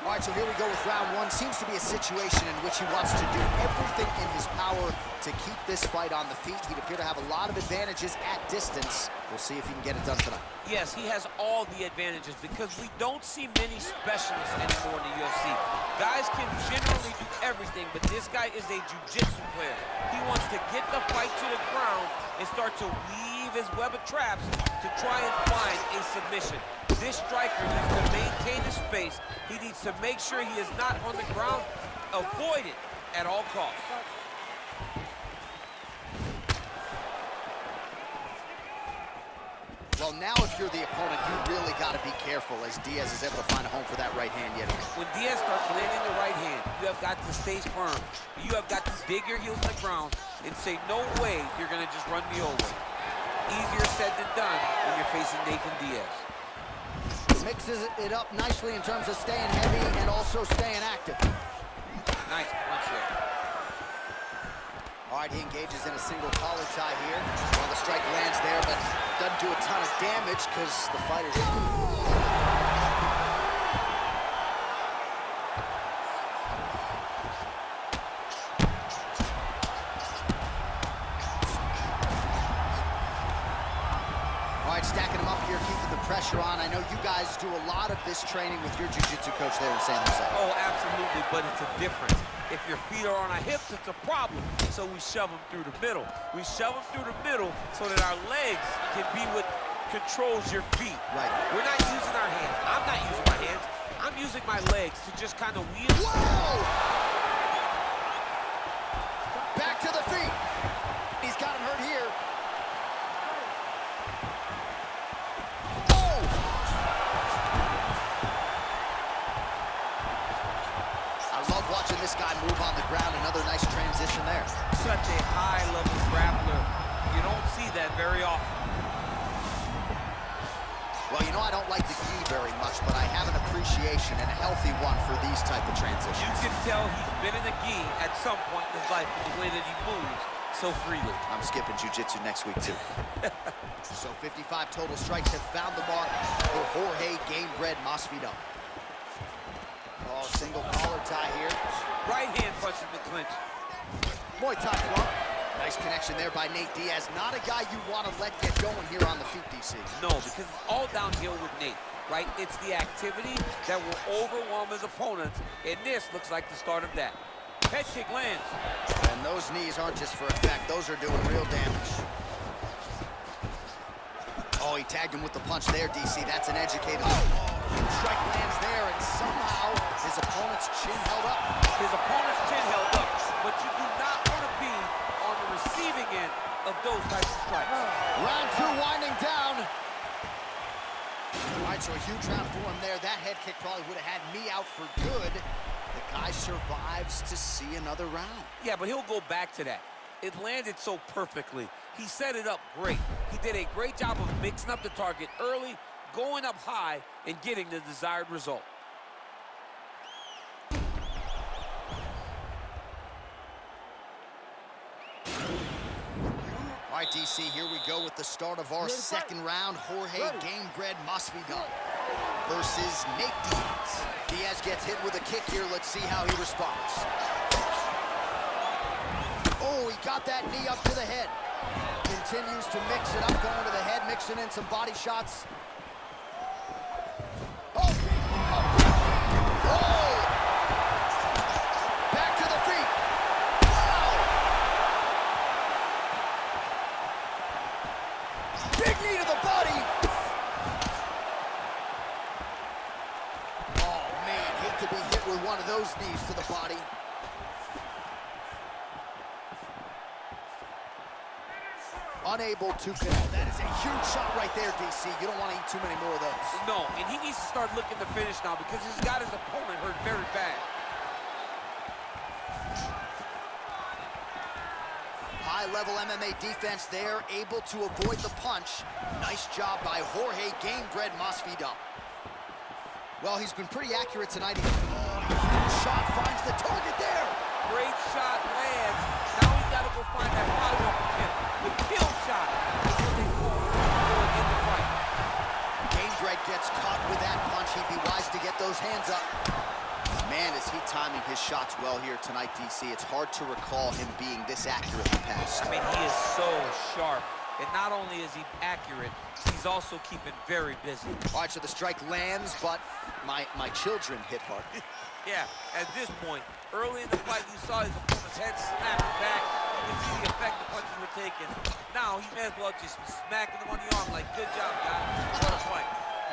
All right, so here we go with round one. Seems to be a situation in which he wants to do everything in his power to keep this fight on the feet. He'd appear to have a lot of advantages at distance. We'll see if he can get it done tonight. Yes, he has all the advantages because we don't see many specialists anymore in the UFC. Guys can generally do everything, but this guy is a jiu-jitsu player. He wants to get the fight to the ground and start to weave his web of traps to try and find a submission. This striker needs to maintain his space. He needs to make sure he is not on the ground. Avoid it at all costs. Well, now if you're the opponent, you really got to be careful as Diaz is able to find a home for that right hand yet again. When Diaz starts landing the right hand, you have got to stay firm. You have got to dig your heels in the ground and say, no way you're going to just run me over. Easier said than done when you're facing Nathan Diaz. Mixes it up nicely in terms of staying heavy and also staying active. Nice punch there. All right, he engages in a single collar tie here. Well, the strike lands there, but doesn't do a ton of damage because the fighter's... Stacking him up here, keeping the pressure on. I know you guys do a lot of this training with your jiu-jitsu coach there in San Jose. Oh, absolutely, but it's a difference. If your feet are on our hips, it's a problem. So we shove them through the middle. We shove them through the middle so that our legs can be what controls your feet. Right. We're not using our hands. I'm not using my hands. I'm using my legs to just kind of wheel. Whoa! Back to the feet. He's got him hurt here. Watching this guy move on the ground, another nice transition there. Such a high-level grappler. You don't see that very often. Well, you know, I don't like the gi very much, but I have an appreciation and a healthy one for these type of transitions. You can tell he's been in the gi at some point in his life with the way that he moves so freely. I'm skipping jiu-jitsu next week, too. So 55 total strikes have found the mark for Jorge Gamebred Masvidal. Oh, single collar tie here. Right hand punch in the clinch. Muay Thai club. Nice connection there by Nate Diaz. Not a guy you want to let get going here on the feet, DC. No, because it's all downhill with Nate, right? It's the activity that will overwhelm his opponents, and this looks like the start of that. Head kick lands. And those knees aren't just for effect. Those are doing real damage. Oh, he tagged him with the punch there, DC. That's an educated. Strike lands there, and somehow his opponent's chin held up. His opponent's chin held up, but you do not want to be on the receiving end of those types of strikes. Round two winding down. All right, so a huge round for him there. That head kick probably would have had me out for good. The guy survives to see another round. Yeah, but he'll go back to that. It landed so perfectly. He set it up great. He did a great job of mixing up the target early, going up high, and getting the desired result. All right, DC, here we go with the start of our second round. Jorge Gamebred Masvidal versus Nate Diaz. Diaz gets hit with a kick here. Let's see how he responds. Oh, he got that knee up to the head. Continues to mix it up, going to the head, mixing in some body shots. Oh! Oh! Back to the feet. Wow! Big knee to the body. Oh, man, hate to be hit with one of those knees to the body. Unable to connect. That is a huge shot right there, DC. You don't want to eat too many more of those. No, and he needs to start looking to finish now because he's got his opponent hurt very bad. High-level MMA defense there, able to avoid the punch. Nice job by Jorge Gamebred Masvidal. Well, he's been pretty accurate tonight. Shot finds the target there. Great shot lands. Now he's got to go find that follow-up attempt. The kill shot is what they call in the fight. Gamebred gets caught with that punch. He'd be wise to get those hands up. Man, is he timing his shots well here tonight, DC. It's hard to recall him being this accurate in the past. I mean, he is so sharp. And not only is he accurate, he's also keeping very busy. All right, so the strike lands, but my children hit hard. Yeah, at this point, early in the fight, you saw his opponent's head snap back. You can see the effect the punches were taking. Now, he may as well just be smacking him on the arm like, good job, guys. What a fight.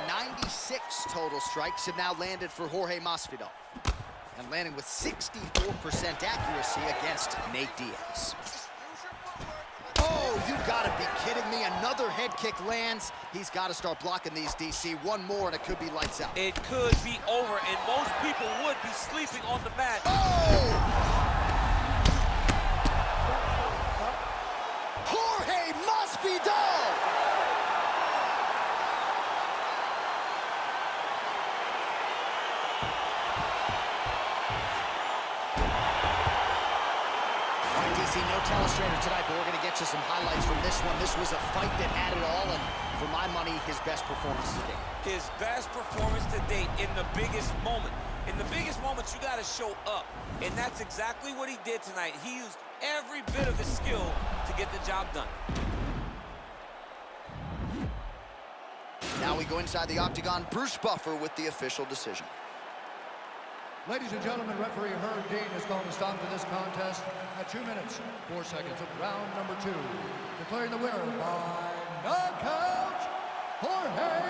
96 total strikes have now landed for Jorge Masvidal. And landing with 64% accuracy against Nate Diaz. Oh, you gotta be kidding me. Another head kick lands. He's got to start blocking these, DC. One more and it could be lights out. It could be over, and most people would be sleeping on the mat. Oh! Jorge Masvidal! No telestrator tonight, but we're going to get you some highlights from this one. This was a fight that had it all, and for my money, his best performance to date. His best performance to date in the biggest moment. In the biggest moments, you got to show up, and that's exactly what he did tonight. He used every bit of his skill to get the job done. Now we go inside the octagon. Bruce Buffer with the official decision. Ladies and gentlemen, referee Herb Dean has called a stop to this contest at 2 minutes, 4 seconds of round number 2. Declaring the winner by knockout, Jorge